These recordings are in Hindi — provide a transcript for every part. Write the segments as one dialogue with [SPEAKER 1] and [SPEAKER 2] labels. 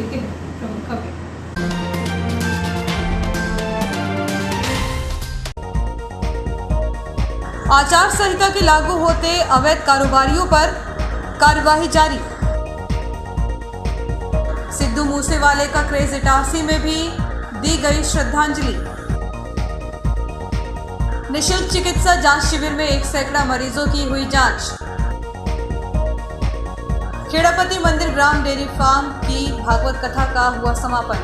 [SPEAKER 1] देखते हैं प्रमुख खबरें। आचार संहिता के लागू होते अवैध कारोबारियों पर कार्यवाही जारी। सिद्धू मूसेवाले का क्रेज इटारसी में भी दी गई श्रद्धांजलि। निशुल्क चिकित्सा जांच शिविर में 1 सैकड़ा मरीजों की हुई जांच। खेड़ापति मंदिर ग्राम डेयरी फार्म की भागवत कथा का हुआ समापन।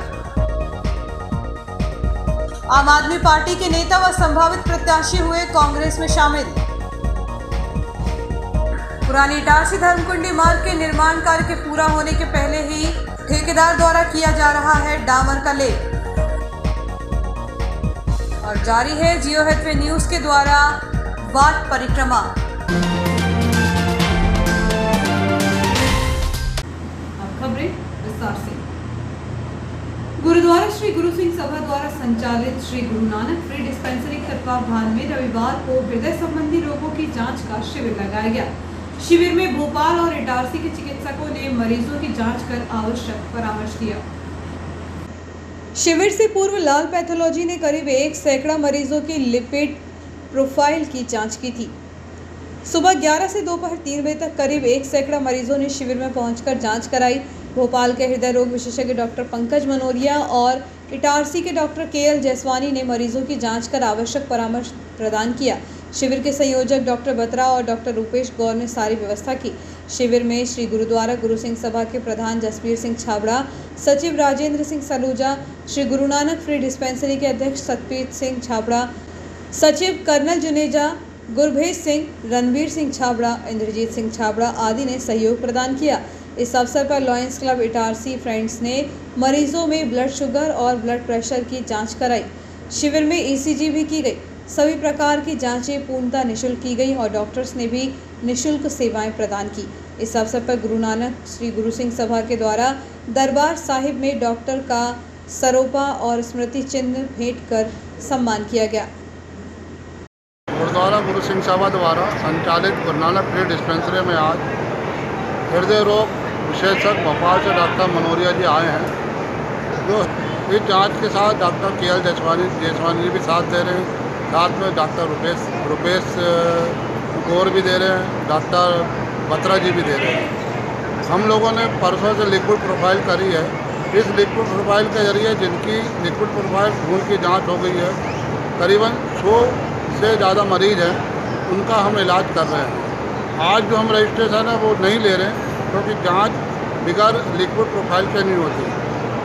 [SPEAKER 1] आम आदमी पार्टी के नेता व संभावित प्रत्याशी हुए कांग्रेस में शामिल। पुरानी इटारसी धर्मकुंडी मार्ग के निर्माण कार्य के पूरा होने के पहले ही ठेकेदार द्वारा किया जा रहा है डामर का लेप। और जारी है जियो हेल्थवे न्यूज के द्वारा वाट परिक्रमा। अब खबरें विस्तार से। गुरुद्वारा श्री गुरु सिंह सभा द्वारा संचालित श्री गुरु नानक फ्री डिस्पेंसरी के तत्वावधान में रविवार को हृदय संबंधी रोगों की जांच का शिविर लगाया गया। शिविर में भोपाल और इटारसी के चिकित्सकों ने मरीजों की जांच कर आवश्यक परामर्श दिया। शिविर से पूर्व लाल पैथोलॉजी ने करीब 1 सैकड़ा मरीजों की लिपिड प्रोफाइल की जांच की थी। सुबह 11 से दोपहर 3 बजे तक करीब 1 सैकड़ा मरीजों ने शिविर में पहुंचकर जांच कराई। भोपाल के हृदय रोग विशेषज्ञ डॉक्टर पंकज मनोरिया और इटारसी के डॉक्टर केएल जैसवानी ने मरीजों की जांच कर आवश्यक परामर्श प्रदान किया। शिविर के संयोजक डॉक्टर बत्रा और डॉक्टर रूपेश गौर ने सारी व्यवस्था की। शिविर में श्री गुरुद्वारा गुरु सिंह सभा के प्रधान जसबीर सिंह छाबड़ा, सचिव राजेंद्र सिंह सलूजा, श्री गुरु नानक फ्री डिस्पेंसरी के अध्यक्ष सतपीत सिंह छाबड़ा, सचिव कर्नल जुनेजा, गुरभेज सिंह, रणवीर सिंह छाबड़ा, इंद्रजीत सिंह छाबड़ा आदि ने सहयोग प्रदान किया। इस अवसर पर लॉयंस क्लब इटारसी फ्रेंड्स ने मरीजों में ब्लड शुगर और ब्लड प्रेशर की जांच कराई। शिविर में ईसीजी भी की गई। सभी प्रकार की जांचें पूर्णतः निःशुल्क की गई और डॉक्टर्स ने भी निःशुल्क सेवाएं प्रदान की। इस अवसर पर गुरु नानक श्री गुरु सिंह सभा के द्वारा दरबार साहिब में डॉक्टर का सरोपा और स्मृति चिन्ह भेंट कर सम्मान किया गया।
[SPEAKER 2] गुरुद्वारा गुरु सिंह सभा द्वारा संचालित गुरु नानक फ्री डिस्पेंसरी में आज हृदय रोग विशेषज्ञ भोपाल से डॉक्टर मनोरिया जी आए हैं, जो इस जांच के साथ डॉक्टर केएल जैसवानी जी भी साथ दे रहे हैं। साथ में डॉक्टर रूपेश गौर भी दे रहे हैं, डॉक्टर बत्रा जी भी दे रहे हैं। हम लोगों ने परसों से लिक्विड प्रोफाइल करी है। इस लिक्विड प्रोफाइल के जरिए जिनकी लिक्विड प्रोफाइल खून की जांच हो गई है, करीबन 100 से ज़्यादा मरीज हैं, उनका हम इलाज कर रहे हैं। आज जो हम रजिस्ट्रेशन है वो नहीं ले रहे हैं क्योंकि जाँच बगैर लिक्विड प्रोफाइल के नहीं होती।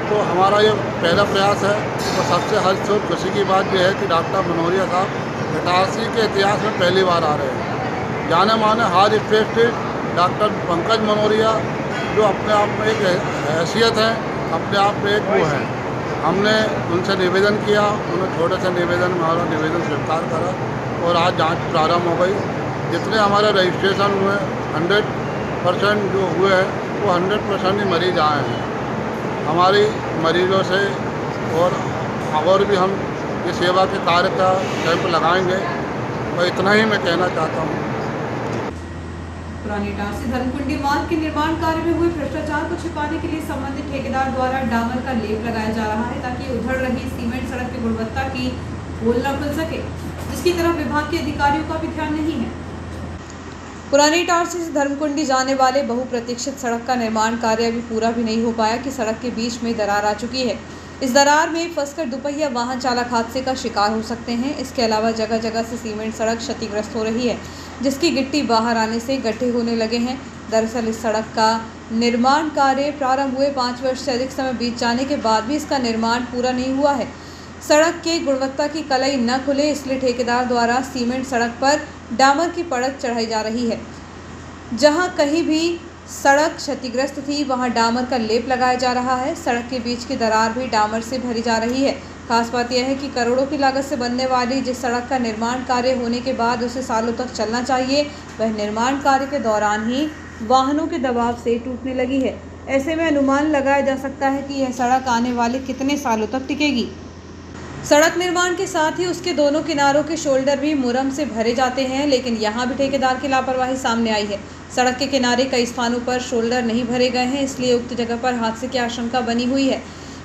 [SPEAKER 2] तो हमारा ये पहला प्रयास है। तो सबसे हर्ष और खुशी की बात यह है कि डॉक्टर मनोरिया साहब इटारसी के इतिहास में पहली बार आ रहे हैं। जाने माने हार्ट स्पेशलिस्ट डॉक्टर पंकज मनोरिया, जो अपने आप में एक हैसियत है, अपने आप में एक वो है। हमने उनसे निवेदन किया, उन्होंने छोटे से निवेदन में हमारा निवेदन स्वीकार करा और आज जाँच प्रारंभ हो गई। जितने हमारे रजिस्ट्रेशन हुए 100% जो हुए हैं वो 100% ही मरीज आए हैं। हमारी मरीजों से और भी हम ये सेवा के कार्य का कैंप लगाएंगे। मैं इतना ही मैं कहना चाहता हूँ।
[SPEAKER 1] पुरानी इटारसी धर्मकुंडी मार्ग के निर्माण कार्य में हुए भ्रष्टाचार को छिपाने के लिए संबंधित ठेकेदार द्वारा डामर का लेप लगाया जा रहा है ताकि उधड़ रही सीमेंट सड़क की गुणवत्ता की पोल न खुल सके, जिसकी तरफ विभाग के अधिकारियों का भी ध्यान नहीं है। पुरानी इटारसी से धर्मकुंडी जाने वाले बहुप्रतीक्षित सड़क का निर्माण कार्य अभी पूरा भी नहीं हो पाया कि सड़क के बीच में दरार आ चुकी है। इस दरार में फंसकर दुपहिया वाहन चालक हादसे का शिकार हो सकते हैं। इसके अलावा जगह जगह से सीमेंट सड़क क्षतिग्रस्त हो रही है, जिसकी गिट्टी बाहर आने से गड्ढे होने लगे हैं। दरअसल इस सड़क का निर्माण कार्य प्रारंभ हुए 5 वर्ष से अधिक समय बीत जाने के बाद भी इसका निर्माण पूरा नहीं हुआ है। सड़क के गुणवत्ता की कलई न खुले, इसलिए ठेकेदार द्वारा सीमेंट सड़क पर डामर की परत चढ़ाई जा रही है। जहां कहीं भी सड़क क्षतिग्रस्त थी वहां डामर का लेप लगाया जा रहा है। सड़क के बीच की दरार भी डामर से भरी जा रही है। खास बात यह है कि करोड़ों की लागत से बनने वाली जिस सड़क का निर्माण कार्य होने के बाद उसे सालों तक चलना चाहिए, वह निर्माण कार्य के दौरान ही वाहनों के दबाव से टूटने लगी है। ऐसे में अनुमान लगाया जा सकता है कि यह सड़क आने वाले कितने सालों तक टिकेगी। सड़क निर्माण के साथ ही उसके दोनों किनारों के शोल्डर भी मुरम से भरे जाते हैं, लेकिन यहाँ भी ठेकेदार की लापरवाही सामने आई है। सड़क के किनारे कई स्थानों पर शोल्डर नहीं भरे गए हैं, इसलिए उक्त जगह पर हादसे की आशंका बनी हुई है।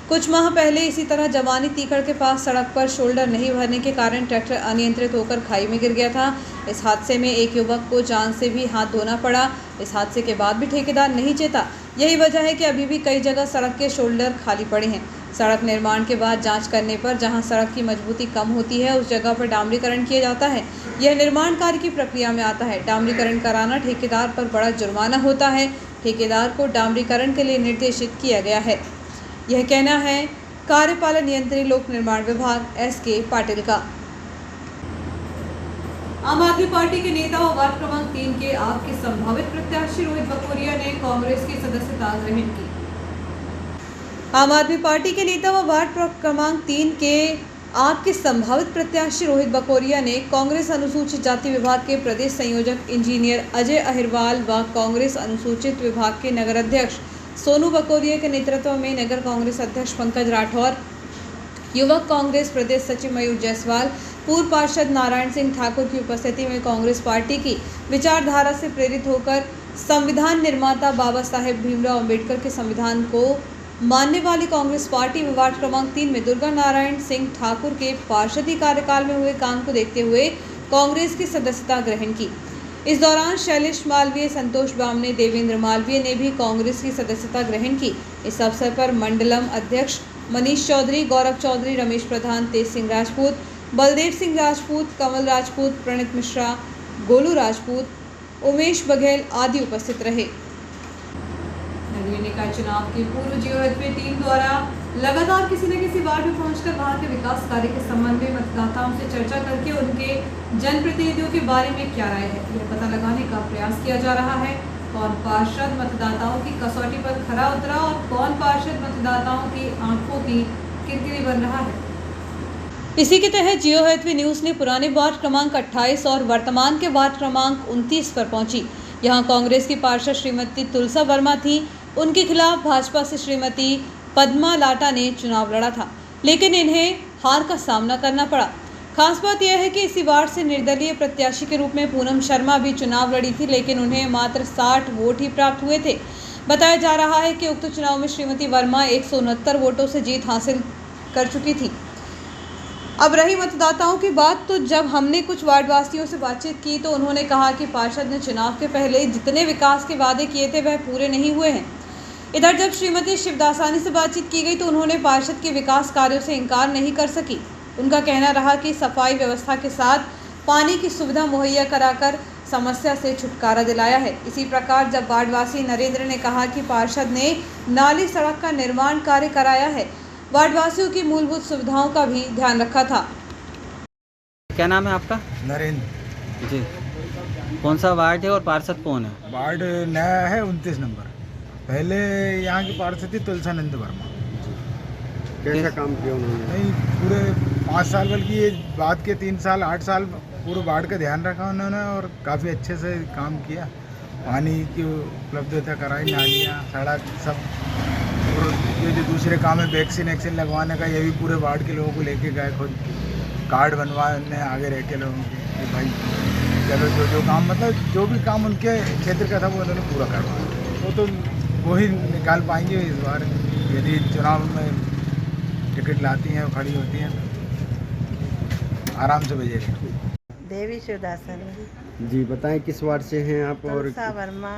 [SPEAKER 1] कुछ माह पहले इसी तरह जवानी तीकड़ के पास सड़क पर शोल्डर नहीं भरने के कारण ट्रैक्टर अनियंत्रित होकर खाई में गिर गया था। इस हादसे में एक युवक को जान से भी हाथ धोना पड़ा। इस हादसे के बाद भी ठेकेदार नहीं चेता। यही वजह है कि अभी भी कई जगह सड़क के शोल्डर खाली पड़े हैं। सड़क निर्माण के बाद जांच करने पर जहां सड़क की मजबूती कम होती है, उस जगह पर डामरीकरण किया जाता है। यह निर्माण कार्य की प्रक्रिया में आता है। डामरीकरण कराना ठेकेदार पर बड़ा जुर्माना होता है। ठेकेदार को डामरीकरण के लिए निर्देशित किया गया है। यह कहना है कार्यपालन यंत्री लोक निर्माण विभाग SK पाटिल का। आम आदमी पार्टी के नेता व वार्ड क्रमांक 3 के आपके संभावित प्रत्याशी रोहित बकोरिया ने कांग्रेस की सदस्यता ग्रहण की। आम आदमी पार्टी के नेता व वार्ड क्रमांक 3 के आपके संभावित प्रत्याशी रोहित बकोरिया ने कांग्रेस अनुसूचित जाति विभाग के प्रदेश संयोजक इंजीनियर अजय अहिरवाल व कांग्रेस अनुसूचित विभाग के नगर अध्यक्ष सोनू बकोरिया के नेतृत्व में नगर कांग्रेस अध्यक्ष पंकज राठौर, युवक कांग्रेस प्रदेश सचिव मयूर जायसवाल, पूर्व पार्षद नारायण सिंह ठाकुर की उपस्थिति में कांग्रेस पार्टी की विचारधारा से प्रेरित होकर संविधान निर्माता बाबा साहेब भीमराव अम्बेडकर के संविधान को मानने वाली कांग्रेस पार्टी में वार्ड क्रमांक 3 में दुर्गा नारायण सिंह ठाकुर के पार्षदी कार्यकाल में हुए काम को देखते हुए कांग्रेस की सदस्यता ग्रहण की। इस दौरान शैलेश मालवीय, संतोष बामने, देवेंद्र मालवीय ने भी कांग्रेस की सदस्यता ग्रहण की। इस अवसर पर मंडलम अध्यक्ष मनीष चौधरी, गौरव चौधरी, रमेश प्रधान, तेज सिंह राजपूत, बलदेव सिंह राजपूत, कमल राजपूत, प्रणित मिश्रा, गोलू राजपूत, उमेश बघेल आदि उपस्थित रहे। नगरीय निकाय चुनाव की पूर्व जीओएफपी टीम द्वारा लगातार किसी न किसी वार्ड में पहुंचकर वहां के विकास कार्य के संबंध में मतदाताओं से चर्चा करके उनके जनप्रतिनिधियों के बारे में क्या राय है, यह पता लगाने का प्रयास किया जा रहा है। कौन पार्षद मतदाताओं की कसौटी पर खरा उतरा और कौन पार्षद मतदाताओं की आंखों की किरकिरी बन रहा है। इसी के तहत जियोहेत्वी न्यूज ने पुराने वार्ड क्रमांक 28 और वर्तमान के वार्ड क्रमांक 29 पर पहुंची। यहां कांग्रेस की पार्षद श्रीमती तुलसा वर्मा थी। उनके खिलाफ भाजपा से श्रीमती पद्मा लाटा ने चुनाव लड़ा था, लेकिन इन्हें हार का सामना करना पड़ा। खास बात यह है कि इसी वार्ड से निर्दलीय प्रत्याशी के रूप में पूनम शर्मा भी चुनाव लड़ी थी, लेकिन उन्हें मात्र 60 वोट ही प्राप्त हुए थे। बताया जा रहा है कि उक्त चुनाव में श्रीमती वर्मा 169 वोटों से जीत हासिल कर चुकी थी। अब रही मतदाताओं की बात, तो जब हमने कुछ वार्डवासियों से बातचीत की तो उन्होंने कहा कि पार्षद ने चुनाव के पहले जितने विकास के वादे किए थे वह पूरे नहीं हुए हैं। इधर जब श्रीमती शिवदासानी से बातचीत की गई तो उन्होंने पार्षद के विकास कार्यों से इनकार नहीं कर सकी। उनका कहना रहा कि सफाई व्यवस्था के साथ पानी की सुविधा मुहैया कराकर समस्या से छुटकारा दिलाया है। इसी प्रकार जब वार्डवासी नरेंद्र ने कहा कि पार्षद ने नाली सड़क का निर्माण कार्य कराया है, वार्डवासियों की मूलभूत सुविधाओं का भी ध्यान रखा था।
[SPEAKER 3] क्या नाम है आपका?
[SPEAKER 4] नरेंद्र
[SPEAKER 3] जी। कौन सा वार्ड है और पार्षद कौन है?
[SPEAKER 4] वार्ड नया है 29 नंबर। पहले यहाँ की पार्षद थी तुलसानंद वर्मा।
[SPEAKER 5] कैसा काम किया उन्होंने?
[SPEAKER 4] नहीं, पूरे 5 साल, बल्कि ये बाद के 3 साल 8 साल पूरे वार्ड का ध्यान रखा उन्होंने और काफ़ी अच्छे से काम किया। पानी की उपलब्धता कराई, नालियाँ, सड़क सब। और ये जो दूसरे काम है वैक्सीन लगवाने का, ये भी पूरे वार्ड के लोगों को लेके गए, खुद कार्ड बनवाने आगे रह के लोगों के कि भाई चलो जो काम, मतलब जो भी काम उनके क्षेत्र का था वो उन्होंने पूरा करवाया। वो तो वही निकाल पाएंगे इस बार, यदि चुनाव में टिकट लाती हैं और खड़ी होती हैं तो आराम से बजेगी।
[SPEAKER 6] देवी शिवदासानी
[SPEAKER 5] जी, बताएं किस वार्ड से हैं आप? और
[SPEAKER 6] तुलसा वर्मा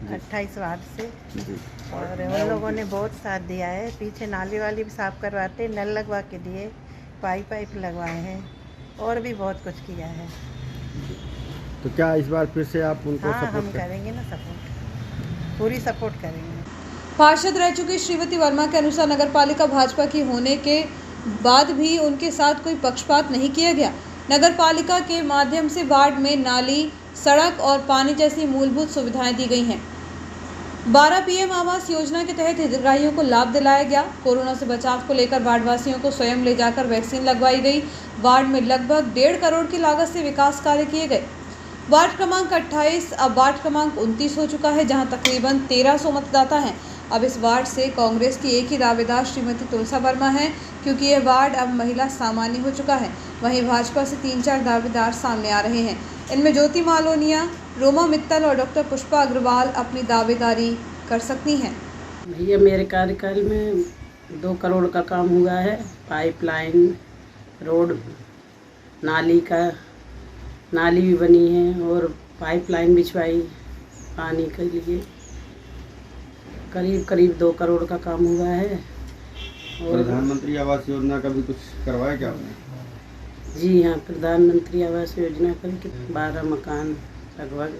[SPEAKER 6] 28 वार्ड से।
[SPEAKER 5] जी,
[SPEAKER 6] और उन लोगों ने बहुत साथ दिया है। पीछे नाली वाली भी साफ करवाते, नल लगवा के दिए, पाइप लगवाए हैं और भी बहुत कुछ किया है।
[SPEAKER 5] तो क्या इस बार फिर से आप उनको
[SPEAKER 6] हाँ, हम
[SPEAKER 5] सपोर्ट
[SPEAKER 6] करेंगे ना सपोर्ट, पूरी सपोर्ट करेंगे।
[SPEAKER 1] पार्षद रह चुकी श्रीमती वर्मा के अनुसार नगरपालिका भाजपा की होने के बाद भी उनके साथ कोई पक्षपात नहीं किया गया। नगरपालिका के माध्यम से वार्ड में नाली, सड़क और पानी जैसी मूलभूत सुविधाएं दी गई हैं। 12 PM आवास योजना के तहत हितग्राहियों को लाभ दिलाया गया। कोरोना से बचाव को लेकर वार्डवासियों को स्वयं ले जाकर वैक्सीन लगवाई गई। वार्ड में लगभग 1.5 करोड़ की लागत से विकास कार्य किए गए। वार्ड क्रमांक 28 अब वार्ड क्रमांक 29 हो चुका है, जहां तकरीबन 1300 मतदाता हैं। अब इस वार्ड से कांग्रेस की एक ही दावेदार श्रीमती तुलसा वर्मा हैं, क्योंकि यह वार्ड अब महिला सामान्य हो चुका है। वहीं भाजपा से 3-4 दावेदार सामने आ रहे हैं। इनमें ज्योति मालोनिया, रोमा मित्तल और डॉक्टर पुष्पा अग्रवाल अपनी दावेदारी कर सकती हैं।
[SPEAKER 7] भैया मेरे कार्यकाल में 2 करोड़ का काम हुआ है। पाइपलाइन, रोड, नाली भी बनी है और पाइपलाइन बिछवाई पानी के लिए। करीब 2 करोड़ का काम हुआ है। और
[SPEAKER 5] प्रधानमंत्री आवास योजना का भी कुछ करवाया क्या आपने?
[SPEAKER 7] जी हाँ, प्रधानमंत्री आवास योजना का 12 मकान लगभग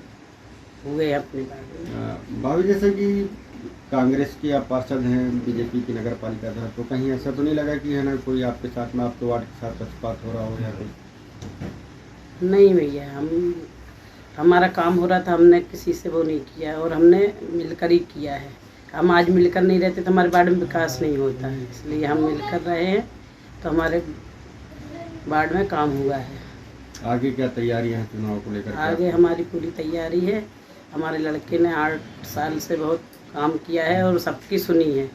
[SPEAKER 7] हुए अपने बारे में।
[SPEAKER 5] भाभी, जैसे कि कांग्रेस के आप पार्षद हैं, बीजेपी की नगर पालिका था, तो कहीं ऐसा तो नहीं लगा कि है ना कोई आपके साथ में, आपके वार्ड के साथ पक्षपात हो रहा हो या कोई?
[SPEAKER 7] नहीं भैया, हमारा काम हो रहा था, हमने किसी से वो नहीं किया और हमने मिलकर ही किया है। हम आज मिलकर नहीं रहते तो हमारे वार्ड में विकास नहीं होता है, इसलिए हम मिलकर रहे हैं तो हमारे वार्ड में काम हुआ है।
[SPEAKER 5] आगे क्या तैयारियां हैं चुनाव को लेकर?
[SPEAKER 7] आगे हमारी पूरी तैयारी है। हमारे लड़के ने 8 साल से बहुत काम किया है और सबकी सुनी है,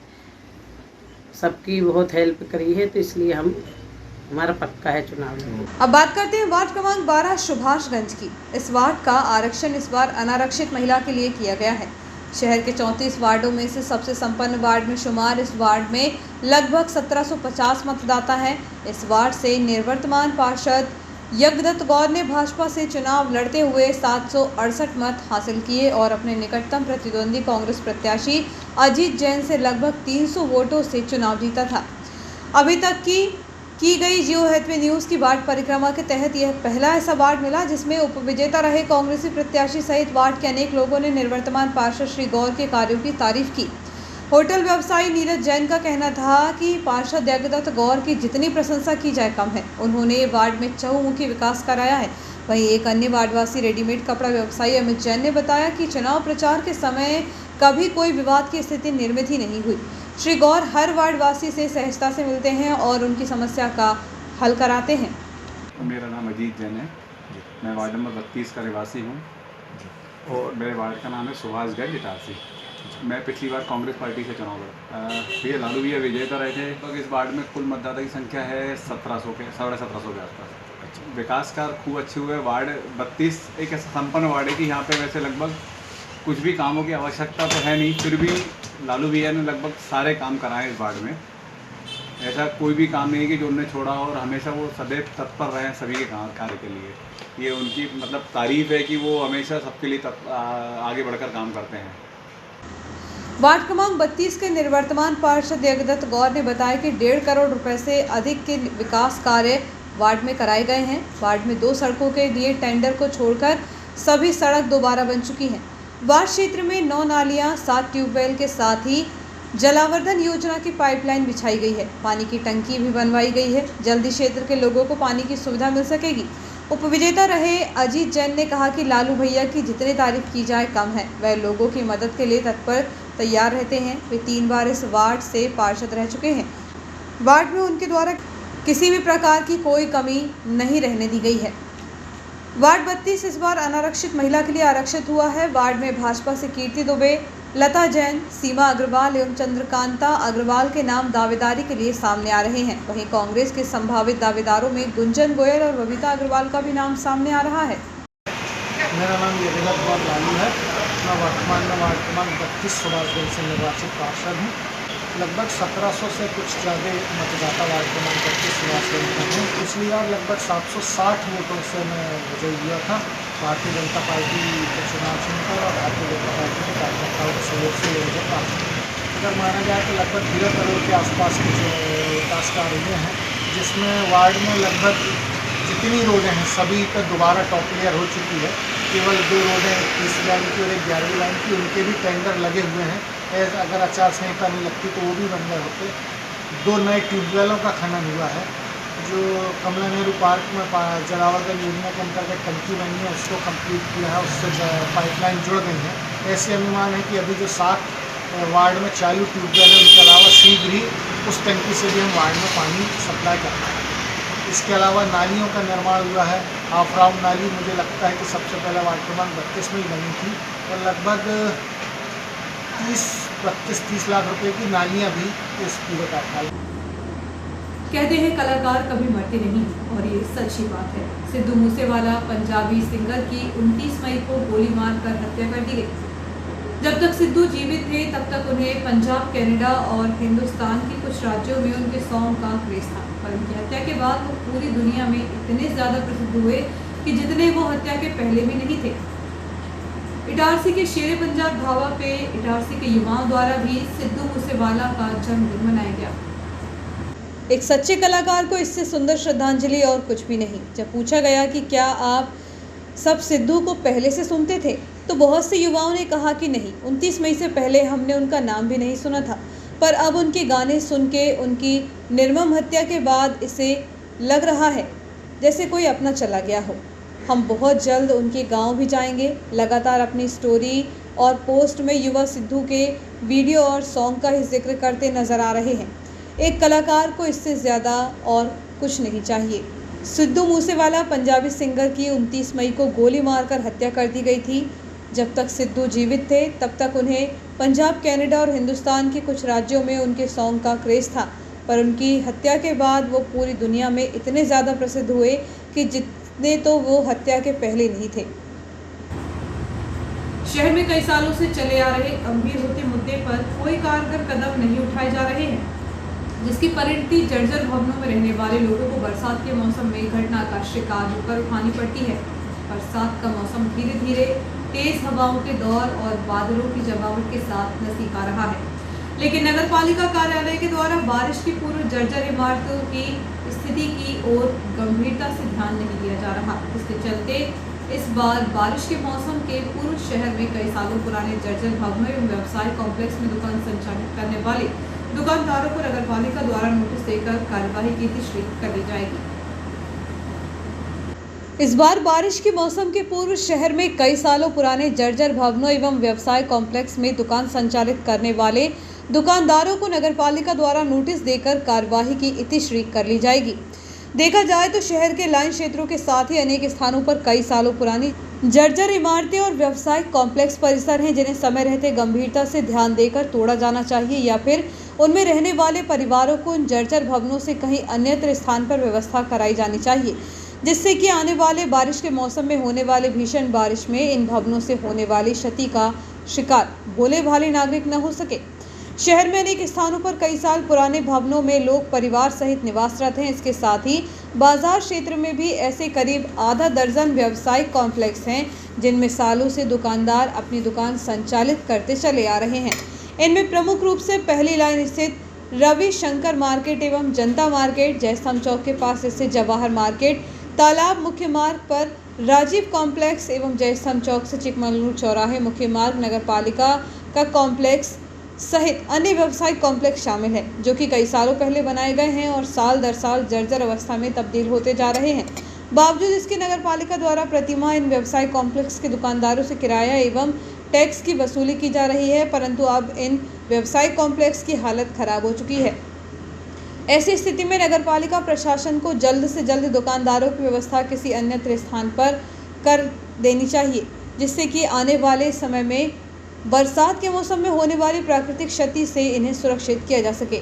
[SPEAKER 7] सबकी बहुत हेल्प करी है, तो इसलिए हमारा पक्का है चुनाव।
[SPEAKER 1] अब बात करते हैं वार्ड क्रमांक 12 सुभाषगंज की। इस वार्ड का आरक्षण इस बार अनारक्षित महिला के लिए किया गया है। शहर के 34 वार्डों में से सबसे संपन्न वार्ड में शुमार इस वार्ड में लगभग 1750 मतदाता हैं। इस वार्ड से निवर्तमान पार्षद यज्ञदत्त गौर ने भाजपा से चुनाव लड़ते हुए 768 मत हासिल किए और अपने निकटतम प्रतिद्वंदी कांग्रेस प्रत्याशी अजीत जैन से लगभग 300 वोटों से चुनाव जीता था। अभी तक की गई जियो हेल्थवे न्यूज़ की वार्ड परिक्रमा के तहत यह पहला ऐसा वार्ड मिला जिसमें उपविजेता रहे कांग्रेसी प्रत्याशी सहित वार्ड के अनेक लोगों ने निवर्तमान पार्षद श्री गौर के कार्यों की तारीफ की। होटल व्यवसायी नीरज जैन का कहना था कि पार्षद यज्ञदत्त गौर की जितनी प्रशंसा की जाए कम है। उन्होंने वार्ड में चहुमुखी विकास कराया है। वहीं एक अन्य वार्डवासी रेडीमेड कपड़ा व्यवसायी अमित जैन ने बताया कि चुनाव प्रचार के समय कभी कोई विवाद की स्थिति निर्मित ही नहीं हुई। श्री गौर हर वार्डवासी से सहजता से मिलते हैं और उनकी समस्या का हल कराते हैं।
[SPEAKER 8] मेरा नाम अजीत जैन है, मैं वार्ड नंबर 32 का निवासी हूँ और मेरे वार्ड का नाम है सुभाषगंज इटारसी। मैं पिछली बार कांग्रेस पार्टी से चुनाव लड़ा। भैया लालू भैया विजेता रहे थे। तो इस वार्ड में कुल मतदाता की संख्या है 1700 के 1750 के आसपास। विकास कार्य खूब अच्छे हुए। वार्ड 32 एक ऐसा संपन्न वार्ड है कि यहाँ पे वैसे लगभग कुछ भी कामों की आवश्यकता तो है नहीं, फिर भी लालू भैया ने लगभग सारे काम कराए इस वार्ड में। ऐसा कोई भी काम नहीं है कि जो उन्होंने छोड़ा हो और हमेशा वो सदैव तत्पर रहे हैं सभी के कार्य के लिए। ये उनकी मतलब तारीफ है कि वो हमेशा सबके लिए आगे बढ़कर काम करते हैं।
[SPEAKER 1] वार्ड क्रमांक 32 के निवर्तमान पार्षद यज्ञदत्त गौर ने बताया कि 1.5 करोड़ रुपए से अधिक के विकास कार्य वार्ड में कराए गए हैं। वार्ड में 2 सड़कों के लिए टेंडर को छोड़कर सभी सड़क दोबारा बन चुकी हैं। वार्ड क्षेत्र में 9 नालियां, 7 ट्यूबवेल के साथ ही जलावर्धन योजना की पाइपलाइन बिछाई गई है। पानी की टंकी भी बनवाई गई है। जल्दी क्षेत्र के लोगों को पानी की सुविधा मिल सकेगी। उपविजेता रहे अजीत जैन ने कहा कि लालू भैया की जितनी तारीफ की जाए कम है। वह लोगों की मदद के लिए तत्पर तैयार रहते हैं। वे 3 बार इस वार्ड से पार्षद रह चुके हैं। वार्ड में उनके द्वारा किसी भी प्रकार की कोई कमी नहीं रहने दी गई है। वार्ड 32 इस बार अनारक्षित महिला के लिए आरक्षित हुआ है। वार्ड में भाजपा से कीर्ति दुबे, लता जैन, सीमा अग्रवाल एवं चंद्रकांता अग्रवाल के नाम दावेदारी के लिए सामने आ रहे हैं। वहीं कांग्रेस के संभावित दावेदारों में गुंजन गोयल और बबीता अग्रवाल का भी नाम सामने आ रहा है।
[SPEAKER 9] मेरा नाम यज्ञदत्त गौर लालू है। मैं वर्तमान में वार्ड क्रमांक 32 सुभाषगंज से निर्वाचित पार्षद हूँ। लगभग 1700 से कुछ ज़्यादा मतदाता वार्ड क्रमांक 32 सुभाषगंज में हैं। पिछली बार लगभग 760 वोटों से मैं विजयी हुआ था। भारतीय जनता पार्टी के चुनाव चुनकर और भारतीय जनता पार्टी के कार्यकर्ताओं के सहयोग से विजय प्राप्त। अगर माना जाए तो लगभग 13 करोड़ के आसपास के जो विकास कार्य हुए हैं, जिसमें वार्ड में लगभग जितनी रोडें हैं सभी पर दोबारा टॉप क्लियर हो चुकी है। केवल 2 रोडें 30 लाइन की और एक 11वीं लाइन की, उनके भी टेंडर लगे हुए हैं। अगर आचार संहिता नहीं लगती तो वो भी बन गए होते। 2 नए ट्यूबवेलों का खनन हुआ है। जो कमला नेहरू पार्क में जलावर्धन योजना के अंतर्गत टंकी बनी है उसको कंप्लीट किया है, उससे पाइपलाइन जुड़ गई है। ऐसे अनुमान है कि अभी जो 7 वार्ड में चालू ट्यूबवेल है उनके अलावा शीघ्र ही उस टंकी से भी हम वार्ड में पानी सप्लाई कर पाएंगे। इसके अलावा नालियों का निर्माण हुआ है। हाफ राउंड नाली मुझे लगता है कि सबसे पहले वार्ड क्रमांक 32 में ही बनी थी और लगभग 25-30 लाख रुपए की नालियां भी इस पूरे कारखाने।
[SPEAKER 1] कहते हैं कलाकार कभी मरते नहीं, और ये सच्ची बात है। सिद्धू मूसेवाला पंजाबी सिंगर की 29 मई को गोली मारकर हत्या कर दी गई। जब तक सिद्धू जीवित थे तब तक उन्हें पंजाब, कनाडा और हिंदुस्तान के कुछ राज्यों में उनके सॉन्ग का क्रेज था, पर उनकी हत्या के बाद वो पूरी दुनिया में इतने ज्यादा प्रसिद्ध हुए कि जितने वो हत्या के पहले भी नहीं थे। इटारसी के शेरे पंजाब ढाबा पे इटारसी के युवाओं द्वारा भी सिद्धू मूसेवाला का जन्मदिन मनाया गया। एक सच्चे कलाकार को इससे सुंदर श्रद्धांजलि और कुछ भी नहीं। जब पूछा गया कि क्या आप सब सिद्धू को पहले से सुनते थे, तो बहुत से युवाओं ने कहा कि नहीं, 29 मई से पहले हमने उनका नाम भी नहीं सुना था, पर अब उनके गाने सुन के उनकी निर्मम हत्या के बाद इसे लग रहा है जैसे कोई अपना चला गया हो। हम बहुत जल्द उनके गांव भी जाएंगे। लगातार अपनी स्टोरी और पोस्ट में युवा सिद्धू के वीडियो और सॉन्ग का ही जिक्र करते नजर आ रहे हैं। एक कलाकार को इससे ज़्यादा और कुछ नहीं चाहिए। सिद्धू मूसेवाला पंजाबी सिंगर की 29 मई को गोली मारकर हत्या कर दी गई थी। जब तक सिद्धू जीवित थे तब तक उन्हें पंजाब, कनाडा और हिंदुस्तान के कुछ राज्यों में उनके सॉन्ग का क्रेज था, पर उनकी हत्या के बाद वो पूरी दुनिया में इतने ज़्यादा प्रसिद्ध हुए कि जितने तो वो हत्या के पहले नहीं थे। शहर में कई सालों से चले आ रहे गंभीर होते मुद्दे पर कोई कारगर कदम नहीं उठाए जा रहे हैं, जिसकी परिणति जर्जर भवनों में रहने वाले लोगों को बरसात के मौसम में घटना का शिकार होकर उठानी पड़ती है। बरसात का मौसम धीरे धीरे तेज हवाओं के दौर और बादलों की जमावट के साथ नजदीक आ रहा है, लेकिन नगर पालिका कार्यालय के द्वारा बारिश की पूर्व जर्जर इमारतों की स्थिति की ओर गंभीरता से ध्यान नहीं दिया जा रहा। इसके चलते इस बार बारिश के मौसम के पूर्व शहर में कई सालों पुराने जर्जर भवनों एवं व्यवसाय कॉम्प्लेक्स में दुकान संचालित करने वाले दुकानदारों को नगर पालिका द्वारा नोटिस देकर कार्यवाही की शीघ्र कर दी जाएगी। इस बार बारिश के मौसम के पूर्व शहर में कई सालों पुराने जर्जर भवनों एवं व्यवसाय कॉम्प्लेक्स में दुकान संचालित करने वाले दुकानदारों को नगर पालिका द्वारा नोटिस देकर कार्यवाही की इतिश्री कर ली जाएगी। देखा जाए तो शहर के लाइन क्षेत्रों के साथ ही अनेक स्थानों पर कई सालों पुरानी जर्जर इमारतें और व्यवसायिक कॉम्प्लेक्स परिसर हैं, जिन्हें समय रहते गंभीरता से ध्यान देकर तोड़ा जाना चाहिए या फिर उनमें रहने वाले परिवारों को उन जर्जर भवनों से कहीं अन्यत्र स्थान पर व्यवस्था कराई जानी चाहिए, जिससे कि आने वाले बारिश के मौसम में होने वाले भीषण बारिश में इन भवनों से होने वाली क्षति का शिकार भोले भाले नागरिक न हो सके। शहर में अनेक स्थानों पर कई साल पुराने भवनों में लोग परिवार सहित निवासरत हैं। इसके साथ ही बाजार क्षेत्र में भी ऐसे करीब आधा दर्जन व्यवसायिक कॉम्प्लेक्स हैं, जिनमें सालों से दुकानदार अपनी दुकान संचालित करते चले आ रहे हैं। इनमें प्रमुख रूप से पहली लाइन स्थित रवि शंकर मार्केट एवं जनता मार्केट, जयस्तंभ चौक के पास स्थित जवाहर मार्केट, तालाब मुख्य मार्ग पर राजीव कॉम्प्लेक्स एवं जयस्तंभ चौक से चिकमंगलूर चौराहे मुख्य मार्ग नगर पालिका का कॉम्प्लेक्स सहित अन्य व्यवसायिक कॉम्प्लेक्स शामिल है, जो कि कई सालों पहले बनाए गए हैं और साल दर साल जर्जर अवस्था में तब्दील होते जा रहे हैं। बावजूद इसके नगर पालिका द्वारा प्रतिमाह इन व्यवसायिक कॉम्प्लेक्स के दुकानदारों से किराया एवं टैक्स की वसूली की जा रही है, परंतु अब इन व्यवसायिक कॉम्प्लेक्स की हालत खराब हो चुकी है। ऐसी स्थिति में नगर पालिका प्रशासन को जल्द से जल्द दुकानदारों की व्यवस्था किसी अन्यत्र स्थान पर कर देनी चाहिए, जिससे कि आने वाले समय में बरसात के मौसम में होने वाली प्राकृतिक क्षति से इन्हें सुरक्षित किया जा सके।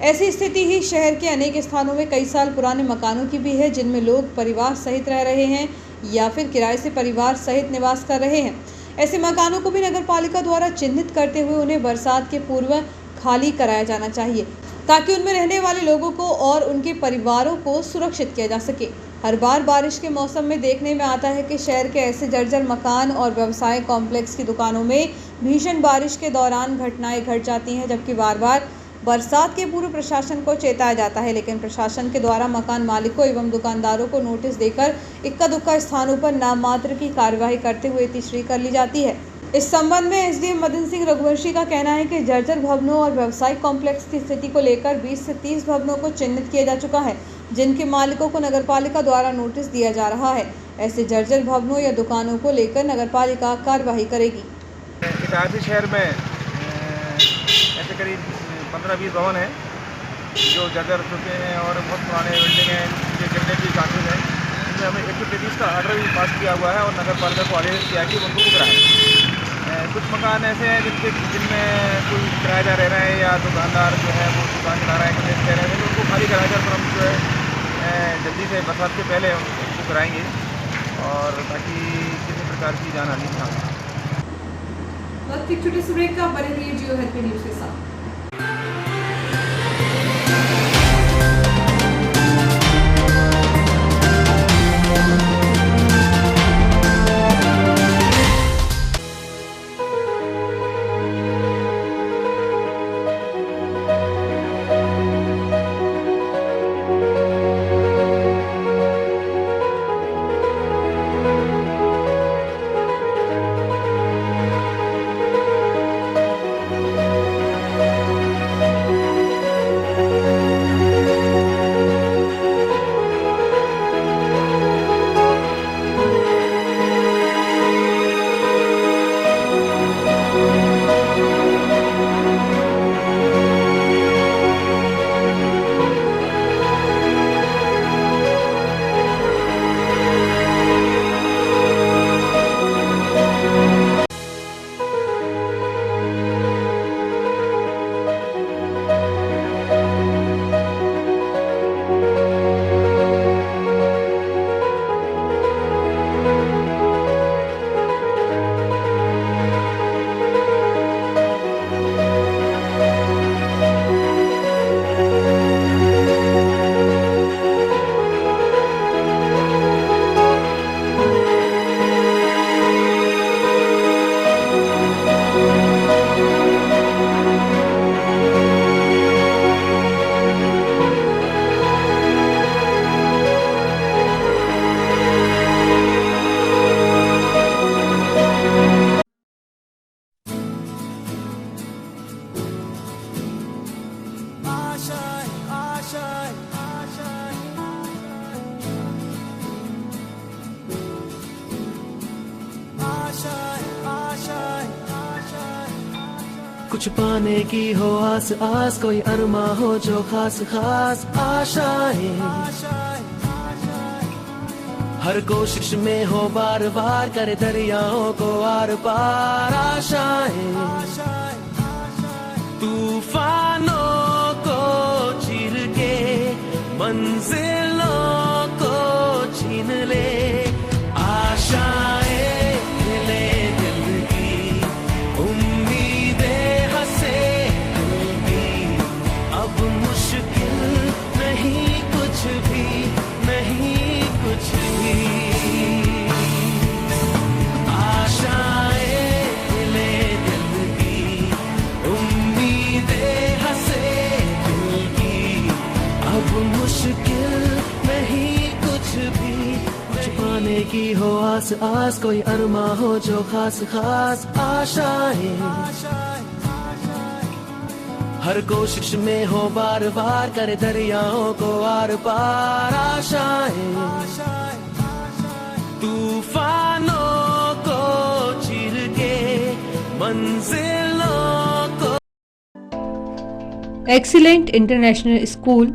[SPEAKER 1] ऐसी स्थिति ही शहर के अनेक स्थानों में कई साल पुराने मकानों की भी है, जिनमें लोग परिवार सहित रह रहे हैं या फिर किराए से परिवार सहित निवास कर रहे हैं। ऐसे मकानों को भी नगर पालिका द्वारा चिन्हित करते हुए उन्हें बरसात के पूर्व खाली कराया जाना चाहिए, ताकि उनमें रहने वाले लोगों को और उनके परिवारों को सुरक्षित किया जा सके। हर बार बारिश के मौसम में देखने में आता है कि शहर के ऐसे जर्जर मकान और व्यवसाय कॉम्प्लेक्स की दुकानों में भीषण बारिश के दौरान घटनाएं घट जाती हैं, जबकि बार बार बरसात के पूर्व प्रशासन को चेताया जाता है, लेकिन प्रशासन के द्वारा मकान मालिकों एवं दुकानदारों को नोटिस देकर इक्का दुक्का स्थानों पर नाम मात्र की कार्यवाही करते हुए तिश्री कर ली जाती है। इस संबंध में एसडीएम मदन सिंह रघुवंशी का कहना है कि जर्जर भवनों और व्यवसायिक कॉम्प्लेक्स की स्थिति को लेकर 20 से 30 भवनों को चिन्हित किया जा चुका है, जिनके मालिकों को नगरपालिका द्वारा नोटिस दिया जा रहा है। ऐसे जर्जर भवनों या दुकानों को लेकर नगरपालिका कार्यवाही करेगी।
[SPEAKER 10] इटारसी शहर में ऐसे करीब 15-20 भवन हैं जो जर्जर चुके हैं और बहुत पुराने बिल्डिंग हैं जिनके गिरने की चांसेस हैं। इनमें हमें 133 का ऑर्डर भी पास किया हुआ है और नगर पालिका को आदेश किया कि उनको कराएं। कुछ मकान ऐसे हैं जिनमें कोई किराएदार रह रहे हैं या दुकानदार जो है वो दुकान चला रहे हैं, कह रहे हैं, तो उनको खाली कराकर फिर हम जो है जल्दी से बरसात के पहले उनको कराएंगे और ताकि किसी प्रकार की जानहानि ना हो।
[SPEAKER 1] वक्त एक छोटे से ब्रेक का, बने रहिए जियो हेल्थ न्यूज़ के साथ।
[SPEAKER 11] कुछ पाने की हो आस आस, कोई अरमा हो जो खास खास आशाएं, हर कोशिश में हो बार बार, करे दरियाओं को आर पार आशाएं, तूफानों को चीर के मंजिलों को छीन ले, आशाएं ले दिल की, उम्मीदें हंसे दिल की, अब मुश्किल नहीं कुछ भी, नहीं कुछ भी, आशाएं ले दिल की, उम्मीदें हंसे दिल की, अब मुश्किल नहीं कुछ भी, कुछ पाने की हो आस आस, कोई अरमा हो जो खास खास आशाएं, हर कोशिश में हो बार बार, करे दरियाओं को आर पार आशाएं, तूफानों को चीर के मंजिलों को।
[SPEAKER 12] Excellent International School,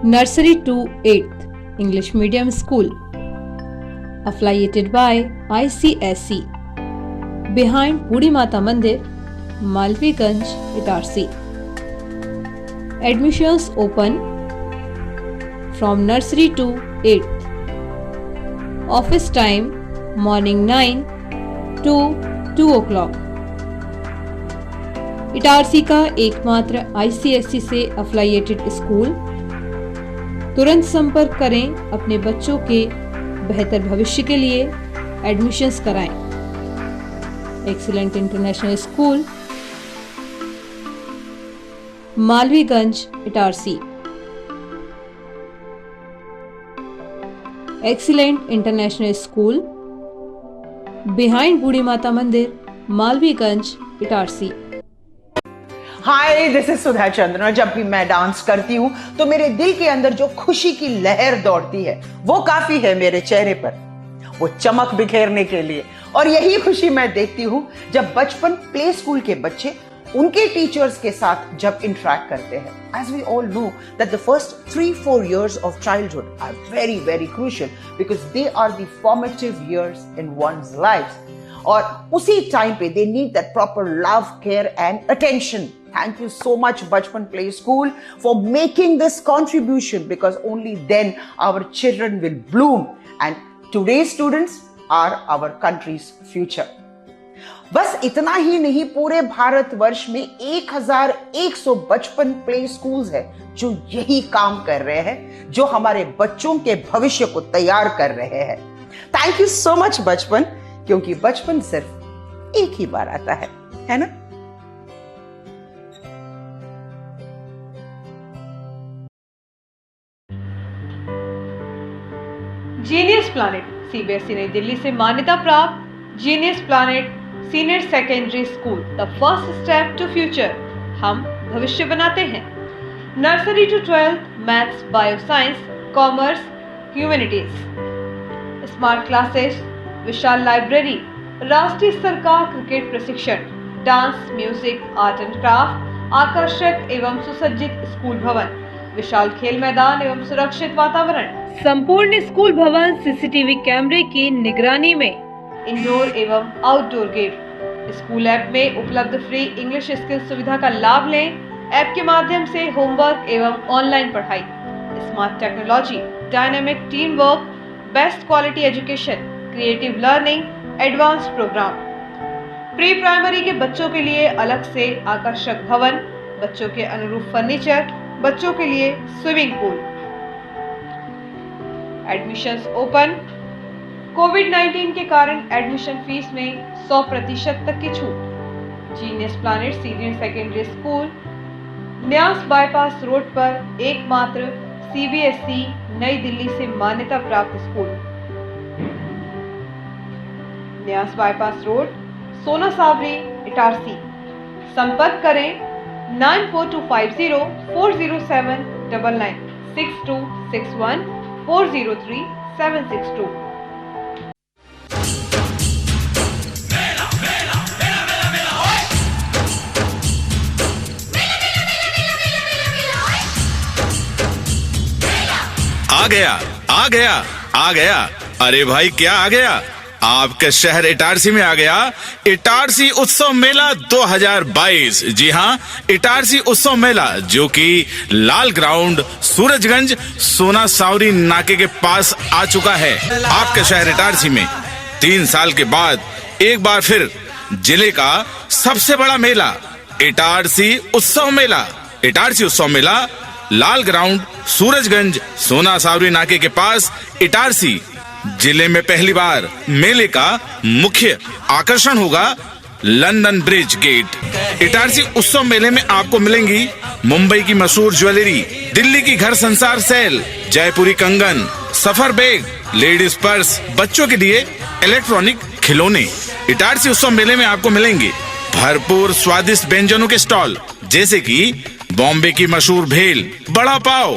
[SPEAKER 12] Nursery to 8th English Medium School, affiliated by ICSE, behind Budi Mata Mandir, Malviganj, Itarsi. Admissions open from nursery to 8th. Office time morning 9 to 2 o'clock. Itarsi का एकमात्र ICSE से अफिलिएटेड स्कूल। तुरंत संपर्क करें, अपने बच्चों के बेहतर भविष्य के लिए एडमिशन्स कराएं। Excellent international school, Malviganj, Itarsi. Excellent international school, behind Budhi Mata Mandir, Malviganj, Itarsi.
[SPEAKER 13] Hi, this is Sudha Chandran. जब भी मैं डांस करती हूँ तो मेरे दिल के अंदर जो खुशी की लहर दौड़ती है वो काफी है मेरे चेहरे पर, वो चमक बिखेरने के लिए। और यही खुशी मैं देखती हूँ जब बचपन प्ले स्कूल के बच्चे उनके टीचर्स के साथ जब इंटरेक्ट करते हैं। As we all know that the first 3-4 years of childhood are very, very crucial because they are the formative years in one's life. और उसी टाइम पे they need that proper love, care and attention. Thank you so much, Bachpan Play School, for making this contribution, because only then our children will bloom and today's students are our country's future. बस इतना ही नहीं, पूरे भारतवर्ष में 1100 बचपन प्ले स्कूल्स है जो यही काम कर रहे हैं, जो हमारे बच्चों के भविष्य को तैयार कर रहे हैं. थैंक यू सो मच बचपन, क्योंकि बचपन सिर्फ एक ही बार आता है ना?
[SPEAKER 1] जीनियस प्लैनेट सीबीएसई नई दिल्ली से मान्यता प्राप्त Genius planet senior secondary School, the first step to future. हम भविष्य बनाते हैं. Nursery to 12th maths, bio science, commerce, humanities. Smart classes, विशाल लाइब्रेरी, राष्ट्रीय स्तर का क्रिकेट प्रशिक्षण, dance, music, art and craft, आकर्षक एवं सुसज्जित स्कूल भवन, विशाल खेल मैदान एवं सुरक्षित वातावरण. संपूर्ण स्कूल भवन सीसीटीवी कैमरे की निगरानी में. इंडोर एवं आउटडोर गेम. स्कूल ऐप में उपलब्ध फ्री इंग्लिश स्किल सुविधा का लाभ लें. ऐप के माध्यम से होमवर्क एवं ऑनलाइन पढ़ाई. Smart technology, dynamic team work, best quality education, creative learning, advance programme. Pre primary के बच्चों के लिए अलग से आकर्षक भवन, बच्चों के अनुरूप फर्नीचर, बच्चों के लिए स्विमिंग पूल. Admissions open. कोविड-19 के कारण एडमिशन फीस में 100% तक की छूट. Genius planet senior secondary school, न्यास बाईपास रोड पर एकमात्र सीबीएसई नई दिल्ली से मान्यता प्राप्त स्कूल. न्यास बाईपास रोड, सोना सावरी, इटारसी. संपर्क करें 9425040799, 6261403762.
[SPEAKER 14] आ गया. अरे भाई, क्या आ गया? आपके शहर इटारसी में आ गया इटारसी उत्सव मेला 2022. जी हाँ, इटारसी उत्सव मेला, जो कि लाल ग्राउंड, सूरजगंज, सोना सावरी नाके के पास आ चुका है. आपके शहर इटारसी में 3 साल के बाद एक बार फिर जिले का सबसे बड़ा मेला इटारसी उत्सव मेला. इटारसी उत्सव मेला लाल ग्राउंड, सूरजगंज, सोना सावरी नाके के पास, इटारसी. जिले में पहली बार मेले का मुख्य आकर्षण होगा लंदन ब्रिज गेट. इटारसी उत्सव मेले में आपको मिलेंगी मुंबई की मशहूर ज्वेलरी, दिल्ली की घर संसार सेल, जयपुरी कंगन, सफर बैग, लेडीज पर्स, बच्चों के लिए इलेक्ट्रॉनिक खिलौने. इटारसी उत्सव मेले में आपको मिलेंगे भरपूर स्वादिष्ट व्यंजनों के स्टॉल, जैसे कि बॉम्बे की मशहूर भेल, बड़ा पाव,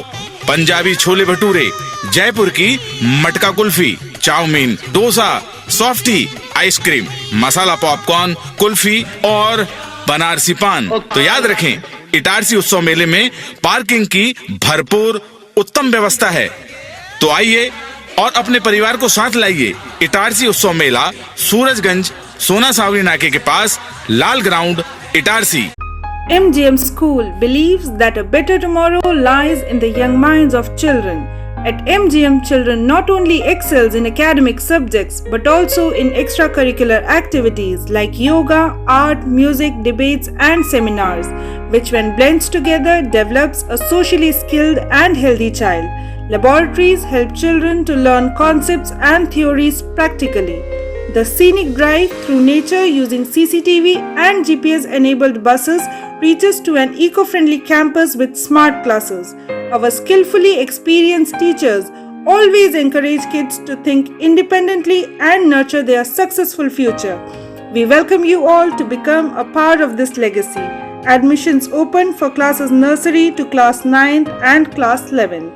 [SPEAKER 14] पंजाबी छोले भटूरे, जयपुर की matka kulfi, chowmein, dosa, softy, ice cream, masala popcorn, kulfi और बनारसी पान. तो याद रखें, इटारसी उत्सव मेले में पार्किंग की भरपूर उत्तम व्यवस्था है. तो आइए और अपने परिवार को साथ लाइए. इटारसी उत्सव मेला सूरजगंज, सोना सावरी नाके के पास, Lal ground, Itarsi.
[SPEAKER 15] MGM School believes that a better tomorrow lies in the young minds of children. At MGM, children not only excels in academic subjects but also in extracurricular activities like yoga, art, music, debates and seminars, which when blends together develops a socially skilled and healthy child. Laboratories help children to learn concepts and theories practically. The scenic drive through nature using CCTV and GPS-enabled buses reaches to an eco-friendly campus with smart classes. Our skillfully experienced teachers always encourage kids to think independently and nurture their successful future. We welcome you all to become a part of this legacy. Admissions open for classes nursery to class 9th and class 11th.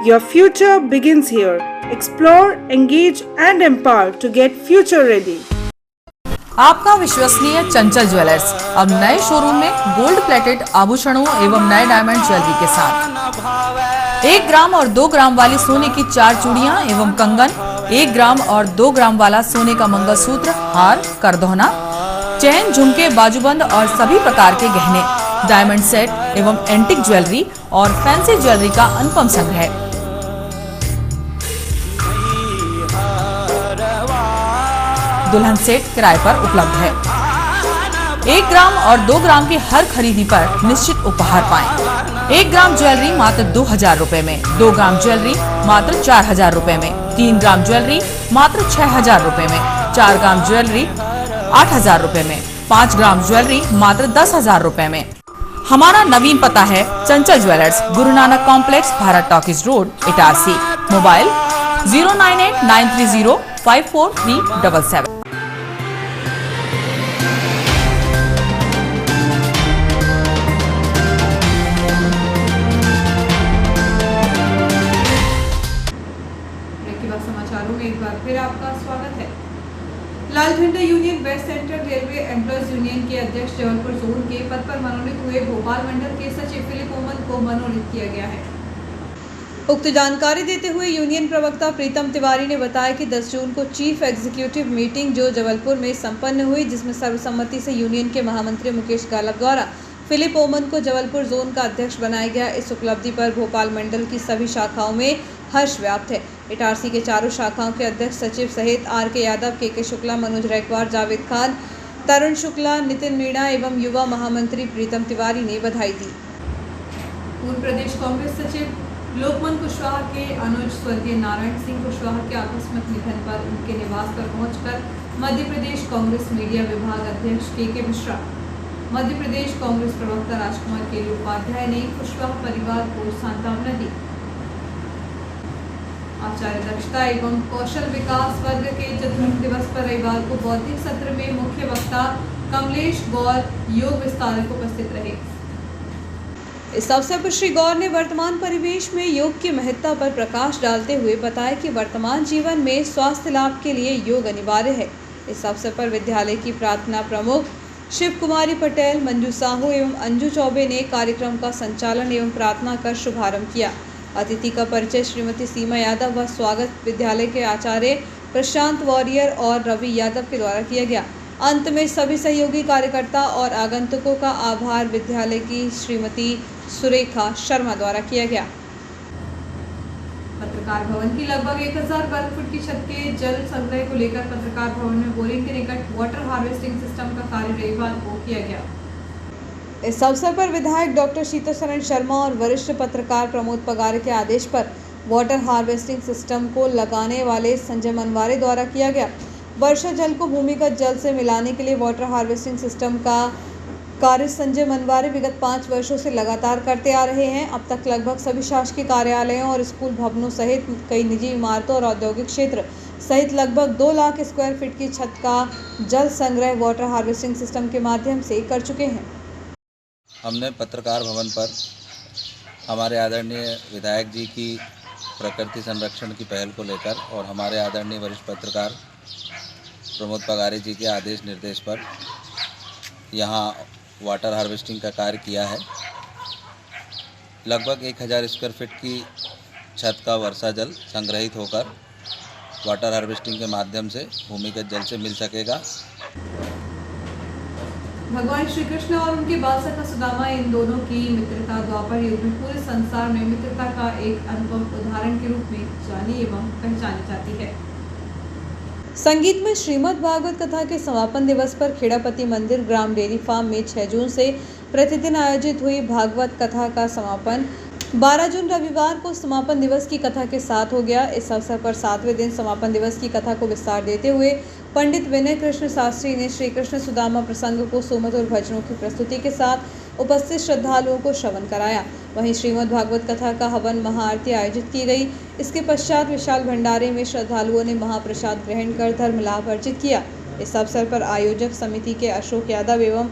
[SPEAKER 15] Your future begins here. Explore, engage and empower to get future ready.
[SPEAKER 16] आपका विश्वसनीय चंचल ज्वेलर्स अब नए शोरूम में गोल्ड प्लेटेड आभूषणों एवं नए डायमंड ज्वेलरी के साथ 1 ग्राम और 2 ग्राम वाली सोने की 4 चूड़ियां एवं कंगन 1 ग्राम और 2 ग्राम वाला सोने का मंगलसूत्र, हार, करदौना, चैन, झुमके, बाजूबंद और सभी प्रकार के गहने, डायमंड सेट एवं एंटिक ज्वेलरी और फैंसी ज्वेलरी का अनुपम संग्रह। दुल्हन सेट किराए पर उपलब्ध है। 1 ग्राम और 2 ग्राम की हर खरीदी पर निश्चित उपहार पाएं। 1 ग्राम ज्वेलरी मात्र 2000 रुपए में, 2 ग्राम ज्वेलरी मात्र 4000 रुपए में, 3 ग्राम ज्वेलरी मात्र 6000 रुपए में, 4 ग्राम ज्वेलरी 8000 रुपए में, 5 ग्राम ज्वेलरी मात्र 10,000 रुपए में। हमारा नवीन पता है चंचल jewellers, Guru Nanak complex, Bharat talkies road, Itarsi. Mobile 09893054377।
[SPEAKER 1] समाचारों में एक बार फिर आपका स्वागत है। लाल झंडा union West Central Railway Employees Union के अध्यक्ष जबलपुर जोन के पद पर मनोनीत हुए भोपाल मंडल के सचिव फिलिप ओमन को मनोनीत किया गया है। उक्त जानकारी देते हुए यूनियन प्रवक्ता प्रीतम तिवारी ने बताया कि 10 जून को चीफ एग्जीक्यूटिव मीटिंग जो जबलपुर में संपन्न हुई, जिसमें सर्वसम्मति से यूनियन के महामंत्री मुकेश गालब द्वारा फिलिप ओमन को जबलपुर जोन का अध्यक्ष बनाया गया। इस उपलब्धि पर भोपाल मंडल की सभी शाखाओं में हर्ष व्याप्त है। इटारसी के चारों शाखाओं के अध्यक्ष सचिव सहित आर.के. यादव, के शुक्ला, मनोज रैकवार, जावेद खान, तरुण शुक्ला, नितिन मीणा एवं युवा महामंत्री प्रीतम तिवारी ने बधाई दी। पूर्व प्रदेश कांग्रेस सचिव लोकमन कुशवाहा के अनुज स्वर्गीय नारायण सिंह कुशवाहा के आकस्मिक निधन पर उनके निवास पर पहुंचकर मध्य प्रदेश कांग्रेस मीडिया विभाग अध्यक्ष के मिश्रा, मध्य प्रदेश कांग्रेस प्रवक्ता राजकुमार केली उपाध्याय ने कुशवाहा परिवार को सांत्वना दी। आचार्य दक्षता एवं कौशल विकास वर्ग के जन्मदिन दिवस पर रविवार को बौद्धिक सत्र में मुख्य वक्ता कमलेश गौर योग विस्तारक उपस्थित रहे। इस अवसर पर श्री गौर ने वर्तमान परिवेश में योग की महत्ता पर प्रकाश डालते हुए बताया कि वर्तमान जीवन में स्वास्थ्य लाभ के लिए योग अनिवार्य है। इस अवसर पर विद्यालय की प्रार्थना प्रमुख शिव कुमारी पटेल, मंजू साहू एवं अंजू चौबे ने कार्यक्रम का संचालन एवं प्रार्थना कर शुभारंभ किया। अतिथि का परिचय श्रीमती सीमा यादव व स्वागत विद्यालय के आचार्य प्रशांत वॉरियर और रवि यादव के द्वारा किया गया। अंत में सभी सहयोगी कार्यकर्ता और आगंतुकों का आभार विद्यालय की श्रीमती सुरेखा शर्मा द्वारा किया गया। पत्रकार भवन की लगभग 1000 वर्ग फुट की छत के जल संग्रह को लेकर पत्रकार भवन में बोरिंग के निकट वाटर हार्वेस्टिंग सिस्टम का कार्य रविवार को किया गया। इस अवसर पर विधायक डॉक्टर शीतल शर्मा और वरिष्ठ पत्रकार प्रमोद पगारे के आदेश पर वाटर हार्वेस्टिंग सिस्टम को लगाने वाले संजय मनवारे द्वारा किया गया। वर्षा जल को भूमिगत जल से मिलाने के लिए वाटर हार्वेस्टिंग सिस्टम का कार्य संजय मनवारे विगत 5 वर्षों से लगातार करते आ रहे हैं। अब तक लगभग सभी शासकीय कार्यालयों और स्कूल भवनों सहित कई निजी इमारतों और औद्योगिक क्षेत्र सहित लगभग 2 लाख स्क्वायर फीट की छत का जल संग्रह वाटर हार्वेस्टिंग सिस्टम के माध्यम से कर चुके हैं।
[SPEAKER 17] हमने पत्रकार भवन पर हमारे आदरणीय विधायक जी की प्रकृति संरक्षण की पहल को लेकर और हमारे आदरणीय वरिष्ठ पत्रकार प्रमोद पगारे जी के आदेश निर्देश पर यहाँ वाटर हार्वेस्टिंग का कार्य किया है। लगभग 1000 स्क्वायर फीट की छत का वर्षा जल संग्रहित होकर वाटर हार्वेस्टिंग के माध्यम से भूमिगत जल से मिल सकेगा।
[SPEAKER 1] भगवान श्री कृष्ण और उनके बाल सखा सुदामा, इन दोनों की मित्रता द्वापर युग में पूरे संसार में मित्रता का एक अनुपम उदाहरण के रूप में जानी एवं पहचानी जाती है। संगीत में श्रीमद् भागवत कथा के समापन दिवस पर खेड़ापति मंदिर ग्राम डेयरी फार्म में 6 जून से प्रतिदिन आयोजित हुई भागवत कथा का समापन 12 जून रविवार को समापन दिवस की कथा के साथ हो गया। इस अवसर पर 7वें दिन समापन दिवस की कथा को विस्तार देते हुए पंडित विनय कृष्ण शास्त्री ने श्री कृष्ण सुदामा प्रसंग को सुमधुर भजनों की प्रस्तुति के साथ उपस्थित श्रद्धालुओं को श्रवण कराया। वहीं श्रीमद् भागवत कथा का हवन महाआरती आयोजित की गई। इसके पश्चात विशाल भंडारे में श्रद्धालुओं ने महाप्रसाद ग्रहण कर धर्म लाभ अर्जित किया। इस अवसर पर आयोजक समिति के अशोक यादव एवं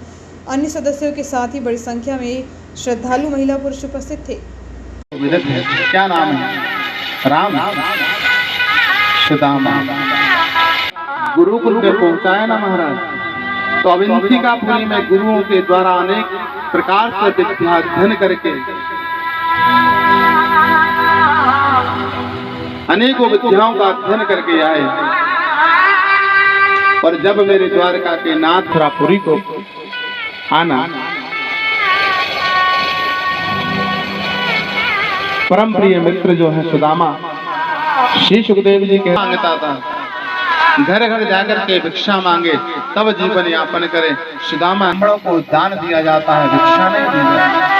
[SPEAKER 1] अन्य सदस्यों के साथ ही बड़ी संख्या में श्रद्धालु महिला पुरुष उपस्थित थे।
[SPEAKER 18] क्या नाम है? राम सुदामा गुरुकुल में पहुंचाया ना महाराज। तो अब इनकी का पुरी में गुरुओं के द्वारा अनेक प्रकार से विद्या अध्ययन करके अनेकों विद्याओं का अध्ययन करके आए और जब मेरे द्वारका के नाथ मथुरापुरी को आना, परम प्रिय मित्र जो है सुदामा, श्री सुखदेव जी के मांगता था, घर घर जाकर के भिक्षा मांगे तब जीवन यापन करे। सुदामा ब्राह्मणों को दान दिया जाता है, भिक्षा नहीं दी जाती।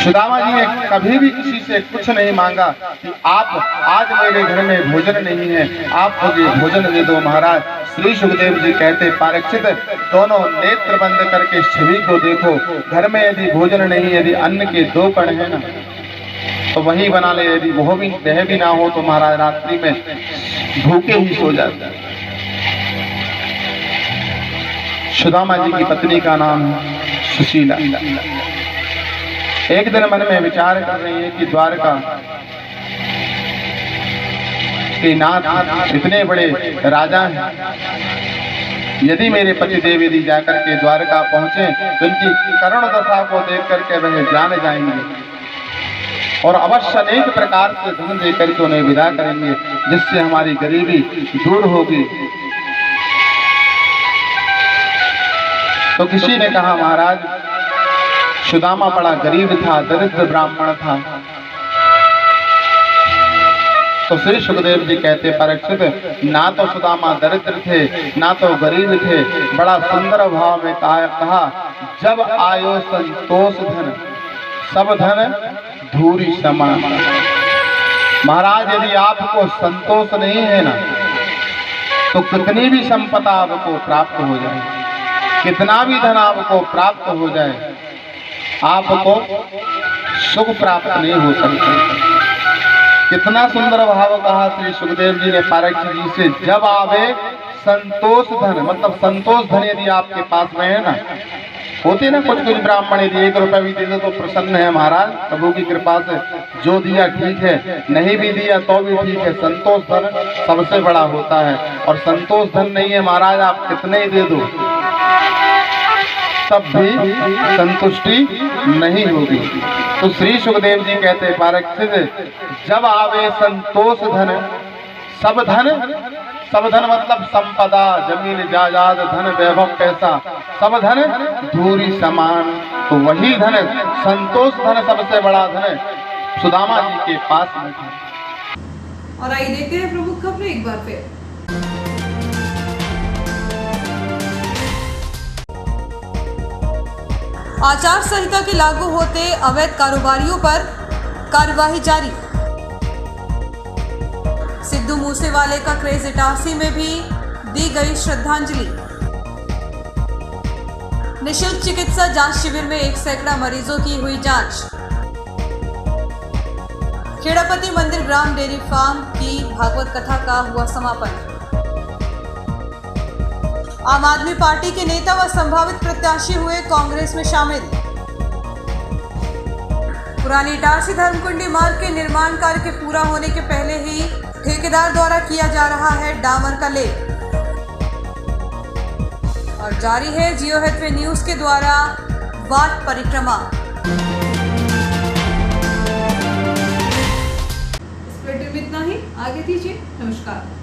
[SPEAKER 18] सुदामा जी ने कभी भी किसी से कुछ नहीं मांगा कि आप आज मेरे घर में भोजन नहीं है, आप मुझे भोजन दे दो महाराज। श्री सुखदेव जी कहते, परीक्षित दोनों नेत्र बंद करके छवि को देखो, घर में यदि भोजन नहीं, यदि अन्न के 2 कण है ना तो वही बना ले, यदि वह भी ना हो तो महाराज रात्रि में भूखे ही सो जाता है। सुदामा जी की पत्नी का नाम है सुशीला। एक दिन मन में विचार कर रही है कि द्वारका के नाथ इतने बड़े राजा हैं, यदि मेरे पति देव यदि जाकर के द्वारका पहुंचे तो इनकी करुण दशा को देख करके वह जान जाएंगे और अवश्य अनेक प्रकार से धन दे करके उन्हें विदा करेंगे, जिससे हमारी गरीबी दूर होगी। तो किसी ने कहा, महाराज सुदामा बड़ा गरीब था, दरिद्र ब्राह्मण था। तो श्री सुखदेव जी कहते, परीक्षित ना तो सुदामा दरिद्र थे ना तो गरीब थे, बड़ा सुंदर भाव में कहा, जब आयो संतोष धन सब धन धूरी समान। महाराज यदि आपको संतोष नहीं है ना तो कितनी भी संपदा आपको प्राप्त हो जाए, कितना भी धन आपको प्राप्त हो जाए, आपको सुख प्राप्त नहीं हो सकता। कितना सुंदर भाव कहा श्री सुखदेव जी ने परीक्षित जी से, जब आवे संतोष धन, मतलब संतोष धन यदि आपके पास में है ना, होते ना कुछ ब्राह्मण यदि 1 रुपया भी दे दो तो प्रसन्न है महाराज, प्रभु की कृपा से जो दिया ठीक है, नहीं भी दिया तो भी ठीक है। संतोष धन सबसे बड़ा होता है और संतोष धन नहीं है महाराज, आप कितने ही दे दो तब भी संतुष्टि नहीं होगी। तो श्री सुखदेव जी कहते, परीक्षित जब आवे संतोष धन सब धन मतलब संपदा, जमीन जायदाद, धन वैभव पैसा, सब धन धूरी समान। तो वही धन, संतोष धन सबसे बड़ा धन सुदामा जी के पास में था।
[SPEAKER 1] और आइए देखते हैं प्रमुख खबरें एक बार फिर।
[SPEAKER 12] आचार संहिता के लागू होते अवैध कारोबारियों पर कार्यवाही जारी। सिद्धू मूसेवाले का क्रेज इटारसी में भी दी गई श्रद्धांजलि। निशुल्क चिकित्सा जांच शिविर में 1 सैकड़ा मरीजों की हुई जांच। खेड़ापति मंदिर ग्राम डेयरी फार्म की भागवत कथा का हुआ समापन। आम आदमी पार्टी के नेता व संभावित प्रत्याशी हुए कांग्रेस में शामिल। पुरानी इटारसी धर्मकुंडी मार्ग के निर्माण कार्य के पूरा होने के पहले ही ठेकेदार द्वारा किया जा रहा है डामर का लेप। और जारी है जियो हेल्थवे न्यूज के द्वारा वाट परिक्रमा।
[SPEAKER 1] इस बुलेटिन में इतना ही, आगे दीजिए, नमस्कार।